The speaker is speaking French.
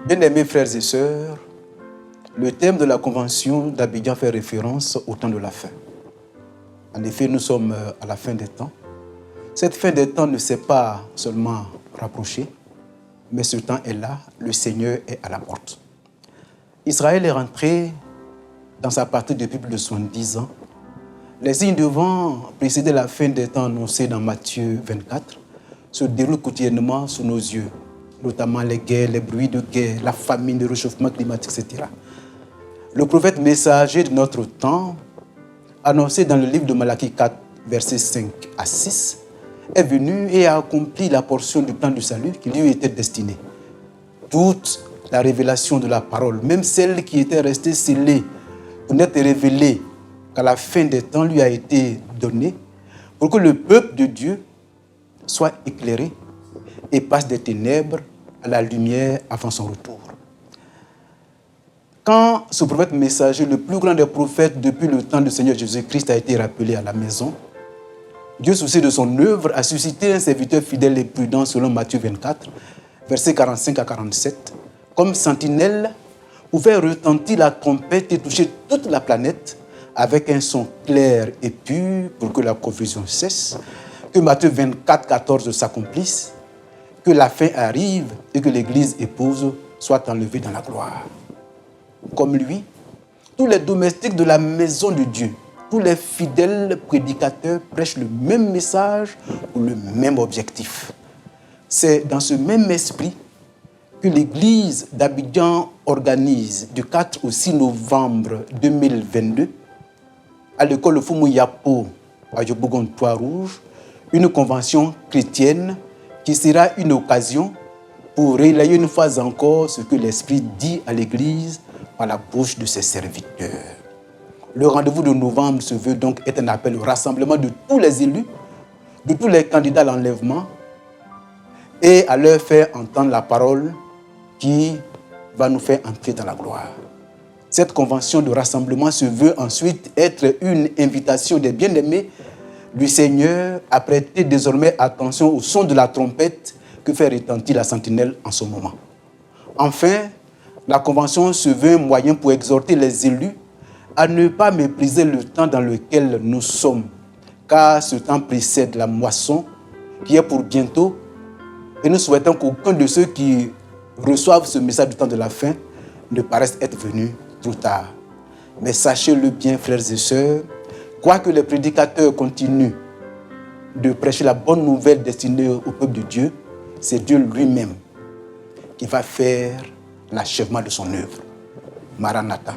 Bien-aimés frères et sœurs, le thème de la convention d'Abidjan fait référence au temps de la fin. En effet, nous sommes à la fin des temps. Cette fin des temps ne s'est pas seulement rapprochée, mais ce temps est là, le Seigneur est à la porte. Israël est rentré dans sa patrie depuis plus de 70 ans. Les signes devant précéder la fin des temps annoncés dans Matthieu 24 se déroulent quotidiennement sous nos yeux, notamment les guerres, les bruits de guerre, la famine, le réchauffement climatique, etc. Le prophète messager de notre temps, annoncé dans le livre de Malachie 4, versets 5 à 6, est venu et a accompli la portion du plan du salut qui lui était destinée. Toute la révélation de la parole, même celle qui était restée scellée pour n'être révélée qu'à la fin des temps, lui a été donnée pour que le peuple de Dieu soit éclairé et passe des ténèbres à la lumière avant son retour. Quand ce prophète messager, le plus grand des prophètes depuis le temps du Seigneur Jésus-Christ, a été rappelé à la maison, Dieu, soucieux de son œuvre, a suscité un serviteur fidèle et prudent selon Matthieu 24, versets 45 à 47, comme sentinelle pour faire retentir la trompette et toucher toute la planète avec un son clair et pur pour que la confusion cesse, que Matthieu 24, 14 s'accomplisse, que la fin arrive et que l'Église épouse soit enlevée dans la gloire. Comme lui, tous les domestiques de la maison de Dieu, tous les fidèles prédicateurs prêchent le même message pour le même objectif. C'est dans ce même esprit que l'Église d'Abidjan organise du 4 au 6 novembre 2022 à l'école Fumu Yapo à Yopougon Trois-Rouges une convention chrétienne qui sera une occasion pour relayer une fois encore ce que l'Esprit dit à l'Église par la bouche de ses serviteurs. Le rendez-vous de novembre se veut donc être un appel au rassemblement de tous les élus, de tous les candidats à l'enlèvement et à leur faire entendre la parole qui va nous faire entrer dans la gloire. Cette convention de rassemblement se veut ensuite être une invitation des bien-aimés du Seigneur à prêter désormais attention au son de la trompette que fait retentir la sentinelle en ce moment. Enfin, la convention se veut un moyen pour exhorter les élus à ne pas mépriser le temps dans lequel nous sommes, car ce temps précède la moisson qui est pour bientôt, et nous souhaitons qu'aucun de ceux qui reçoivent ce message du temps de la fin ne paraisse être venu trop tard. Mais sachez-le bien, frères et sœurs, quoique les prédicateurs continuent de prêcher la bonne nouvelle destinée au peuple de Dieu, c'est Dieu lui-même qui va faire l'achèvement de son œuvre. Maranatha.